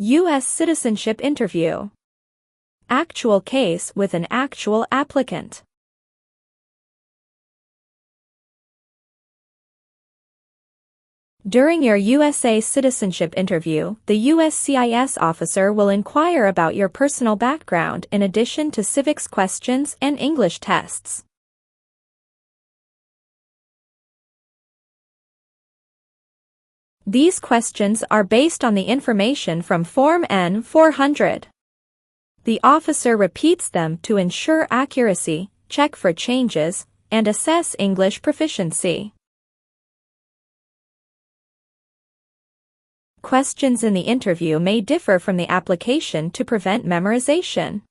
U.S. citizenship interview. Actual case with an actual applicant. During your USA citizenship interview, the USCIS officer will inquire about your personal background in addition to civics questions and English tests. These questions are based on the information from Form N-400. The officer repeats them to ensure accuracy, check for changes, and assess English proficiency. Questions in the interview may differ from the application to prevent memorization.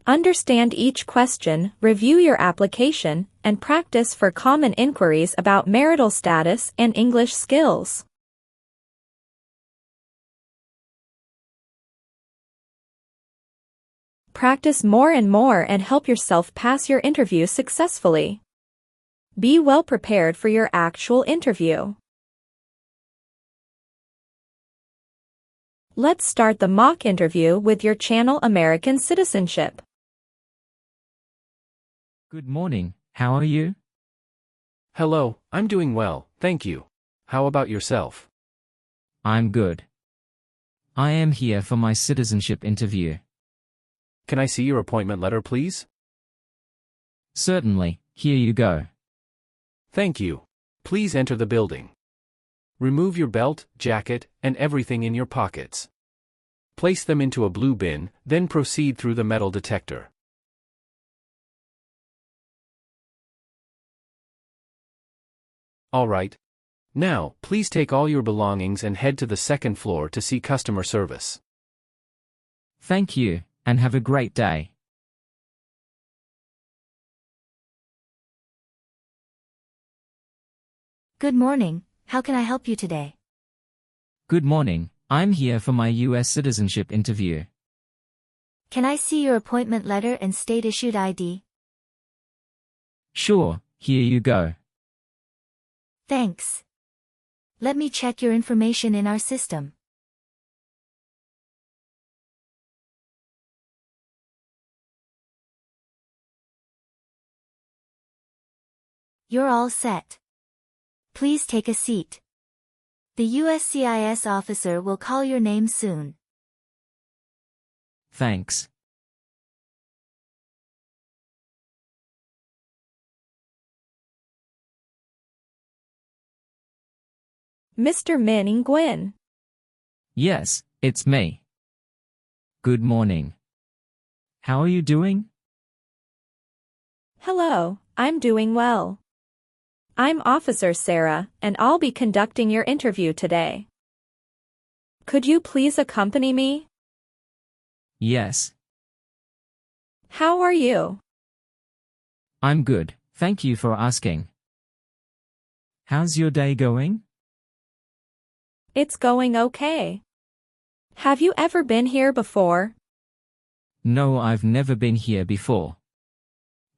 Understand each question, review your application, and practice for common inquiries about marital status and English skills. Practice more and more and help yourself pass your interview successfully. Be well prepared for your actual interview. Let's start the mock interview with your channel American Citizenship. Good morning, how are you? Hello, I'm doing well, thank you. How about yourself? I'm good. I am here for my citizenship interview. Can I see your appointment letter, please? Certainly, here you go. Thank you. Please enter the building. Remove your belt, jacket, and everything in your pockets. Place them into a blue bin, then proceed through the metal detector. All right. Now, please take all your belongings and head to the second floor to see customer service. Thank you, and have a great day. Good morning, how can I help you today? Good morning, I'm here for my U.S. citizenship interview. Can I see your appointment letter and state-issued ID? Sure, here you go. Thanks. Let me check your information in our system. You're all set. Please take a seat. The USCIS officer will call your name soon. Thanks. Mr. Min Nguyen. Yes, it's me. Good morning. How are you doing? Hello, I'm doing well. I'm Officer Sarah, and I'll be conducting your interview today. Could you please accompany me? Yes. How are you? I'm good, thank you for asking. How's your day going? It's going okay. Have you ever been here before? No, I've never been here before.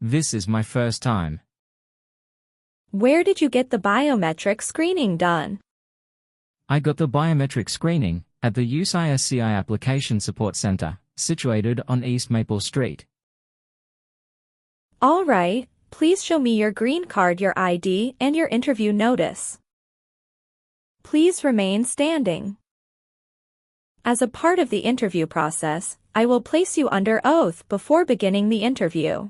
This is my first time. Where did you get the biometric screening done? I got the biometric screening at the USCIS Application Support Center, situated on East Maple Street. All right, please show me your green card, your ID, and your interview notice. Please remain standing. As a part of the interview process, I will place you under oath before beginning the interview.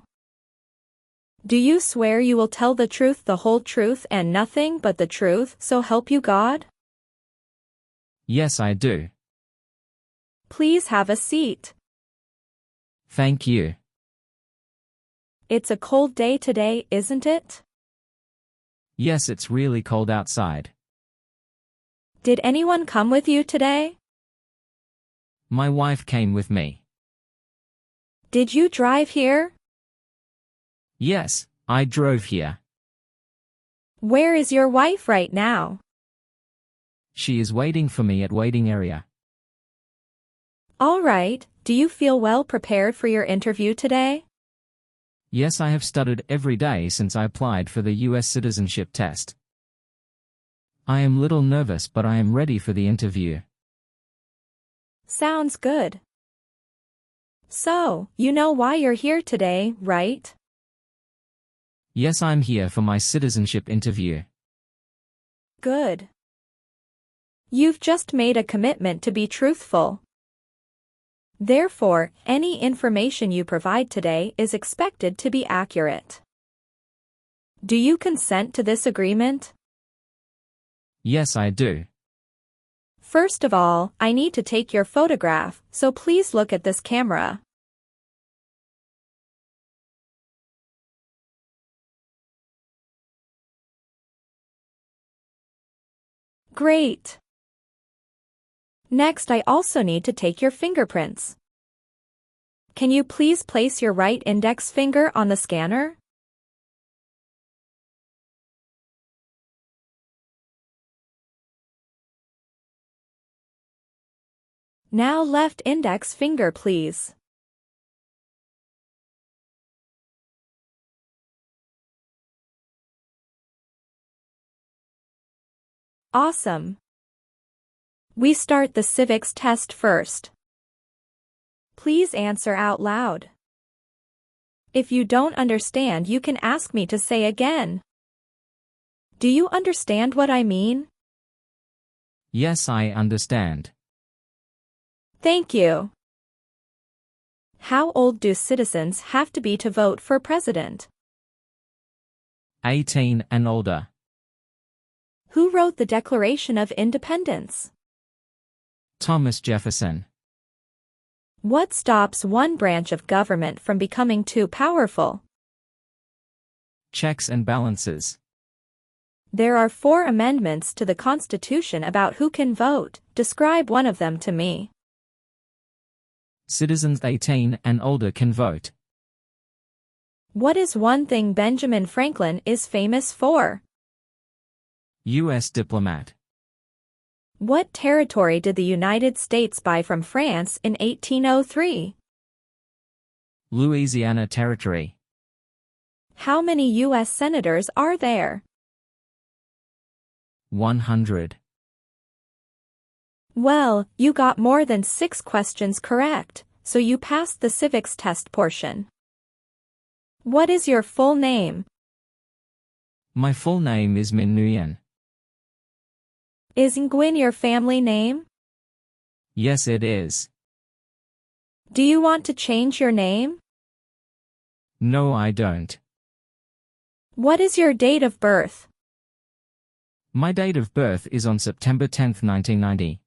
Do you swear you will tell the truth, the whole truth, and nothing but the truth, so help you God? Yes, I do. Please have a seat. Thank you. It's a cold day today, isn't it? Yes, it's really cold outside. Did anyone come with you today? My wife came with me. Did you drive here? Yes, I drove here. Where is your wife right now? She is waiting for me at waiting area. All right, do you feel well prepared for your interview today? Yes, I have studied every day since I applied for the U.S. citizenship test. I am little nervous, but I am ready for the interview. Sounds good. So, you know why you're here today, right? Yes, I'm here for my citizenship interview. Good. You've just made a commitment to be truthful. Therefore, any information you provide today is expected to be accurate. Do you consent to this agreement? Yes, I do. First of all, I need to take your photograph, so please look at this camera. Great. Next, I also need to take your fingerprints. Can you please place your right index finger on the scanner? Now left index finger, please. Awesome. We start the civics test first. Please answer out loud. If you don't understand, you can ask me to say again. Do you understand what I mean? Yes, I understand. Thank you. How old do citizens have to be to vote for president? 18 and older. Who wrote the Declaration of Independence? Thomas Jefferson. What stops one branch of government from becoming too powerful? Checks and balances. There are 4 amendments to the Constitution about who can vote. Describe one of them to me. Citizens 18 and older can vote. What is one thing Benjamin Franklin is famous for? U.S. diplomat. What territory did the United States buy from France in 1803? Louisiana Territory. How many U.S. senators are there? 100. Well, you got more than 6 questions correct, so you passed the civics test portion. What is your full name? My full name is Min Nguyen. Is Nguyen your family name? Yes, it is. Do you want to change your name? No, I don't. What is your date of birth? My date of birth is on September 10, 1990.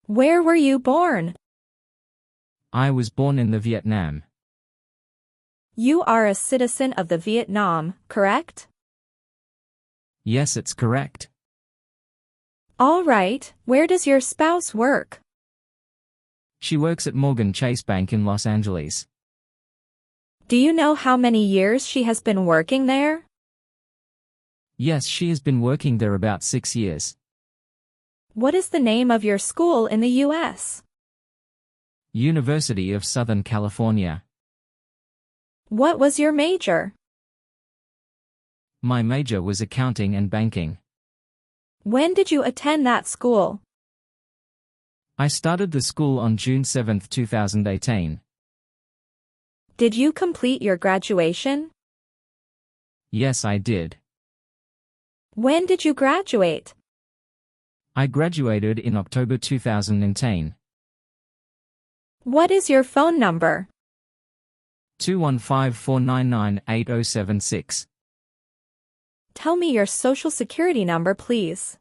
Where were you born? I was born in the Vietnam. You are a citizen of the Vietnam, correct? Yes, it's correct. All right, where does your spouse work? She works at Morgan Chase Bank in Los Angeles. Do you know how many years she has been working there? Yes, she has been working there about 6 years. What is the name of your school in the U.S.? University of Southern California. What was your major? My major was accounting and banking. When did you attend that school? I started the school on June 7, 2018. Did you complete your graduation? Yes, I did. When did you graduate? I graduated in October 2010. What is your phone number? 215-499-8076. Tell me your social security number, please.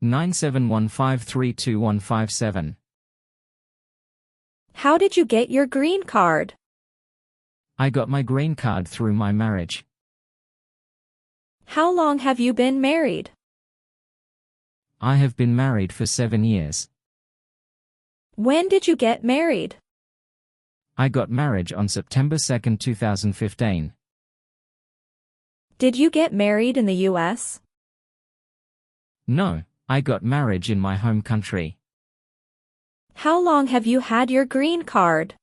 971532157. How did you get your green card? I got my green card through my marriage. How long have you been married? I have been married for 7 years. When did you get married? I got married on September 2, 2015. Did you get married in the U.S.? No, I got married in my home country. How long have you had your green card?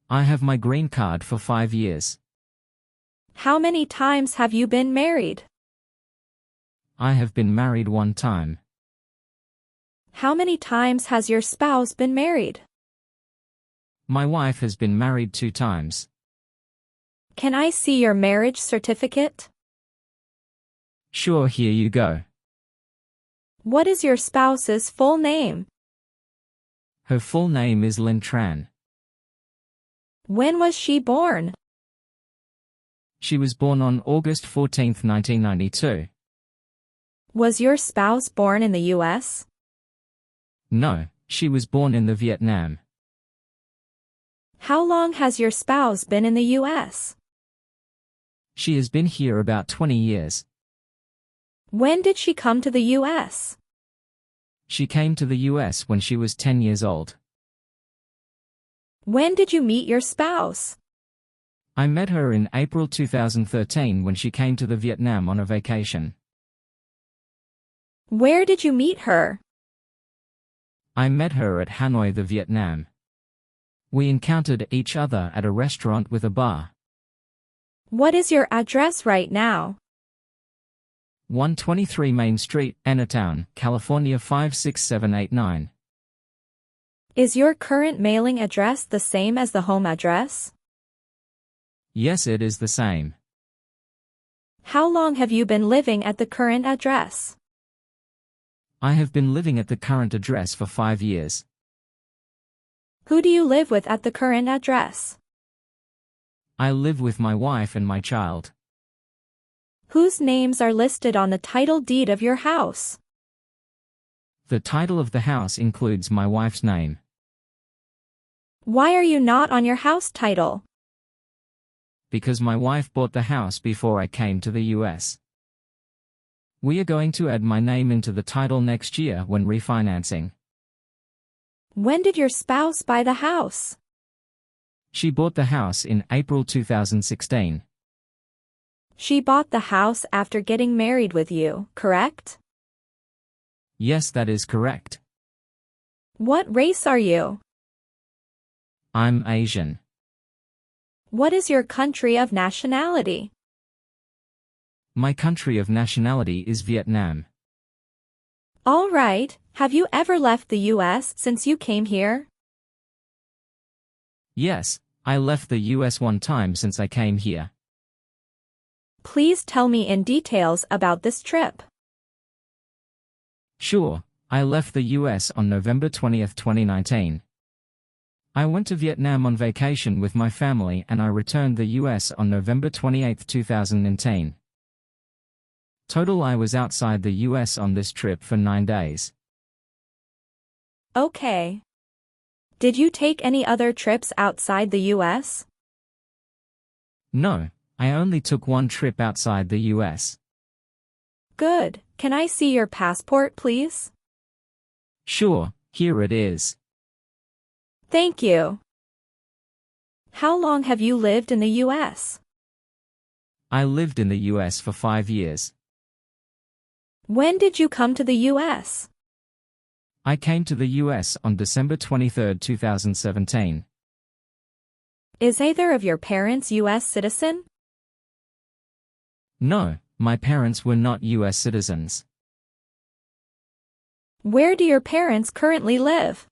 I have my green card for 5 years. How many times have you been married? I have been married 1 time. How many times has your spouse been married? My wife has been married 2 times. Can I see your marriage certificate? Sure, here you go. What is your spouse's full name? Her full name is Lynn Tran. When was she born? She was born on August 14, 1992. Was your spouse born in the U.S.? No, she was born in the Vietnam. How long has your spouse been in the U.S.? She has been here about 20 years. When did she come to the U.S.? She came to the U.S. when she was 10 years old. When did you meet your spouse? I met her in April 2013 when she came to the Vietnam on a vacation. Where did you meet her? I met her at Hanoi, the Vietnam. We encountered each other at a restaurant with a bar. What is your address right now? 123 Main Street, Enatown, California 56789. Is your current mailing address the same as the home address? Yes, it is the same. How long have you been living at the current address? I have been living at the current address for 5 years. Who do you live with at the current address? I live with my wife and my child. Whose names are listed on the title deed of your house? The title of the house includes my wife's name. Why are you not on your house title? Because my wife bought the house before I came to the US. We are going to add my name into the title next year when refinancing. When did your spouse buy the house? She bought the house in April 2016. She bought the house after getting married with you, correct? Yes, that is correct. What race are you? I'm Asian. What is your country of nationality? My country of nationality is Vietnam. All right, have you ever left the U.S. since you came here? Yes, I left the US 1 time since I came here. Please tell me in details about this trip. Sure, I left the US on November 20, 2019. I went to Vietnam on vacation with my family and I returned the US on November 28, 2010. Total, I was outside the US on this trip for 9 days. Okay. Did you take any other trips outside the U.S.? No, I only took 1 trip outside the US. Good. Can I see your passport, please? Sure, here it is. Thank you. How long have you lived in the U.S.? I lived in the US for 5 years. When did you come to the U.S.? I came to the US on December 23, 2017. Is either of your parents U.S. citizen? No, my parents were not US citizens. Where do your parents currently live?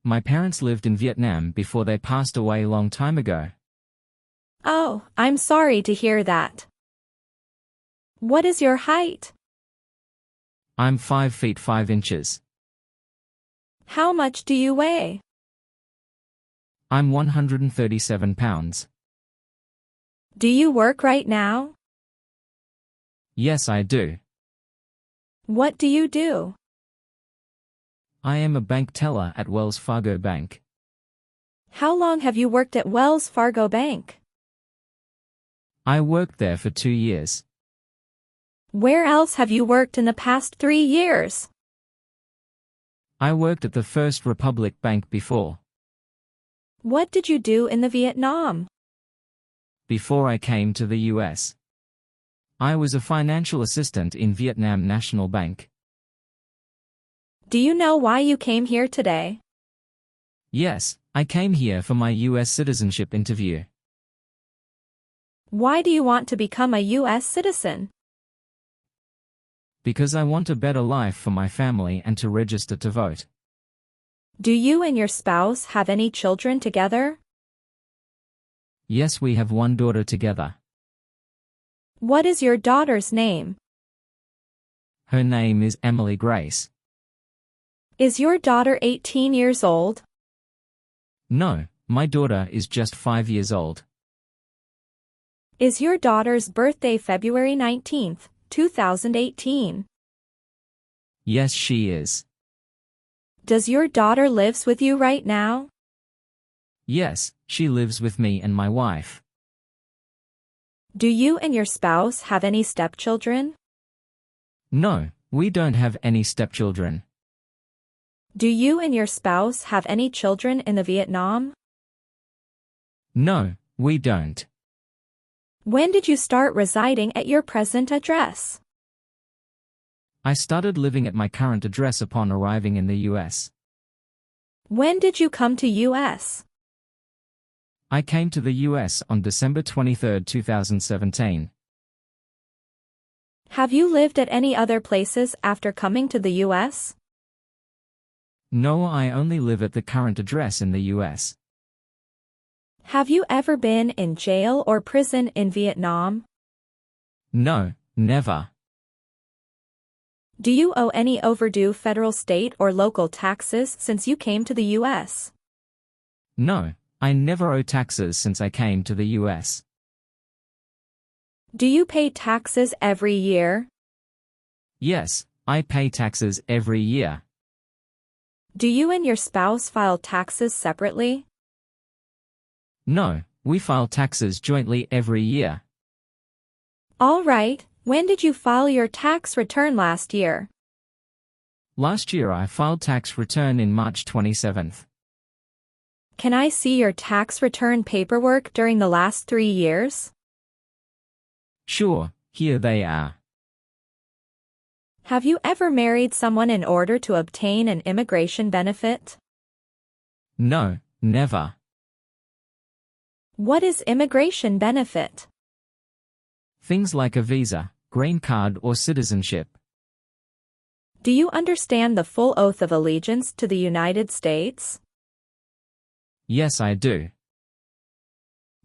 My parents lived in Vietnam before they passed away a long time ago. Oh, I'm sorry to hear that. What is your height? I'm 5 feet 5 inches. How much do you weigh? I'm 137 pounds. Do you work right now? Yes, I do. What do you do? I am a bank teller at Wells Fargo Bank. How long have you worked at Wells Fargo Bank? I worked there for 2 years. Where else have you worked in the past 3 years? I worked at the First Republic Bank before. What did you do in the Vietnam? Before I came to the US. I was a financial assistant in Vietnam National Bank. Do you know why you came here today? Yes, I came here for my US citizenship interview. Why do you want to become a U.S. citizen? Because I want a better life for my family and to register to vote. Do you and your spouse have any children together? Yes, we have one daughter together. What is your daughter's name? Her name is Emily Grace. Is your daughter 18 years old? No, my daughter is just 5 years old. Is your daughter's birthday February 19th, 2018? Yes, she is. Does your daughter lives with you right now? Yes, she lives with me and my wife. Do you and your spouse have any stepchildren? No, we don't have any stepchildren. Do you and your spouse have any children in the Vietnam? No, we don't. When did you start residing at your present address? I started living at my current address upon arriving in the U.S. When did you come to U.S.? I came to the U.S. on December 23, 2017. Have you lived at any other places after coming to the U.S.? No, I only live at the current address in the U.S. Have you ever been in jail or prison in Vietnam? No, never. Do you owe any overdue federal, state, or local taxes since you came to the U.S.? No, I never owe taxes since I came to the U.S. Do you pay taxes every year? Yes, I pay taxes every year. Do you and your spouse file taxes separately? No, we file taxes jointly every year. All right, when did you file your tax return last year? Last year I filed tax return in March 27th. Can I see your tax return paperwork during the last 3 years? Sure, here they are. Have you ever married someone in order to obtain an immigration benefit? No, never. What is immigration benefit? Things like a visa, green card or citizenship. Do you understand the full oath of allegiance to the United States? Yes, I do.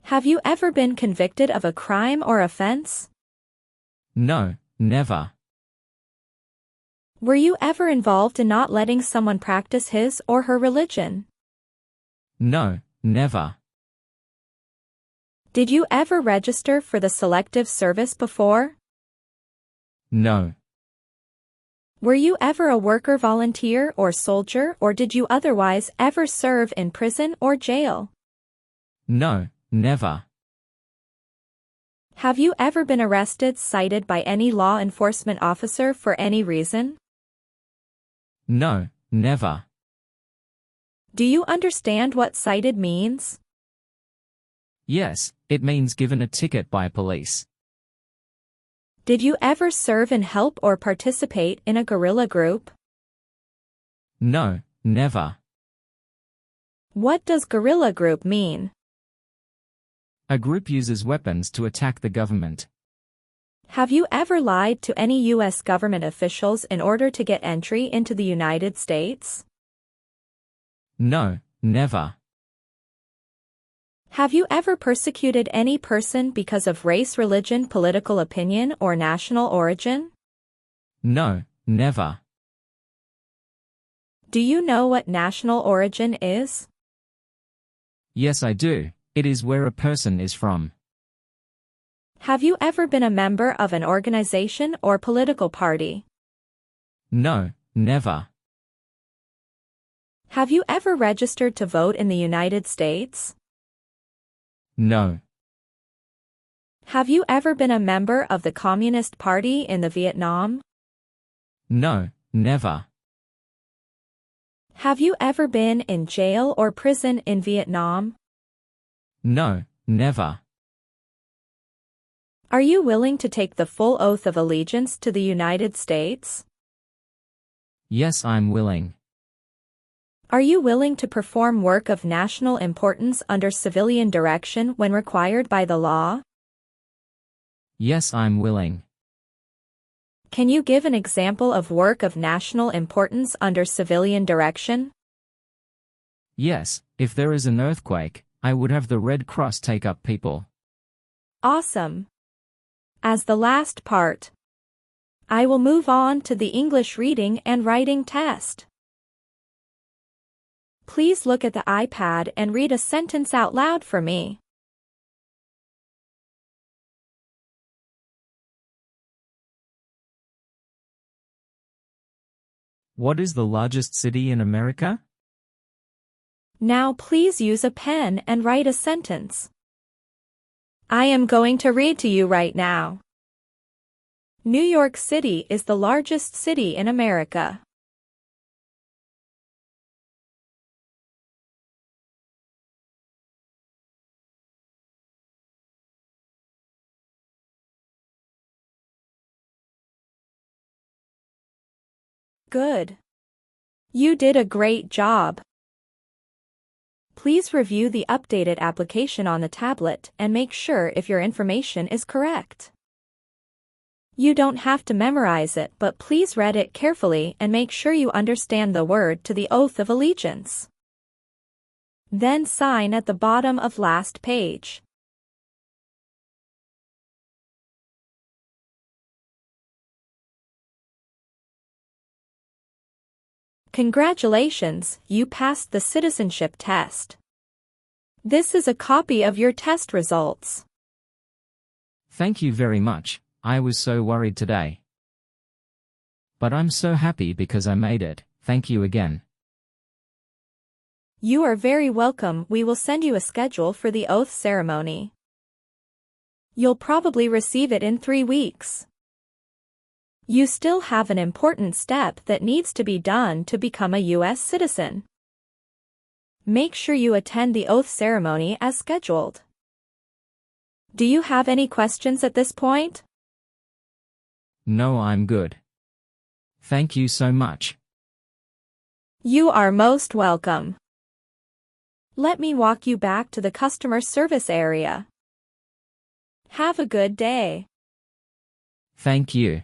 Have you ever been convicted of a crime or offense? No, never. Were you ever involved in not letting someone practice his or her religion? No, never. Did you ever register for the Selective Service before? No. Were you ever a worker, volunteer, or soldier, or did you otherwise ever serve in prison or jail? No, never. Have you ever been arrested, cited by any law enforcement officer for any reason? No, never. Do you understand what cited means? Yes, it means given a ticket by police. Did you ever serve in, help, or participate in a guerrilla group? No, never. What does guerrilla group mean? A group uses weapons to attack the government. Have you ever lied to any U.S. government officials in order to get entry into the United States? No, never. Have you ever persecuted any person because of race, religion, political opinion, or national origin? No, never. Do you know what national origin is? Yes, I do. It is where a person is from. Have you ever been a member of an organization or political party? No, never. Have you ever registered to vote in the United States? No. Have you ever been a member of the Communist Party in the Vietnam? No, never. Have you ever been in jail or prison in Vietnam? No, never. Are you willing to take the full oath of allegiance to the United States? Yes, I'm willing. Are you willing to perform work of national importance under civilian direction when required by the law? Yes, I'm willing. Can you give an example of work of national importance under civilian direction? Yes, if there is an earthquake, I would have the Red Cross take up people. Awesome. As the last part, I will move on to the English reading and writing test. Please look at the iPad and read a sentence out loud for me. What is the largest city in America? Now please use a pen and write a sentence. I am going to read to you right now. New York City is the largest city in America. Good. You did a great job. Please review the updated application on the tablet and make sure if your information is correct. You don't have to memorize it, but please read it carefully and make sure you understand the word to the oath of allegiance. Then sign at the bottom of last page. Congratulations, you passed the citizenship test. This is a copy of your test results. Thank you very much. I was so worried today. But I'm so happy because I made it. Thank you again. You are very welcome. We will send you a schedule for the oath ceremony. You'll probably receive it in 3 weeks. You still have an important step that needs to be done to become a U.S. citizen. Make sure you attend the oath ceremony as scheduled. Do you have any questions at this point? No, I'm good. Thank you so much. You are most welcome. Let me walk you back to the customer service area. Have a good day. Thank you.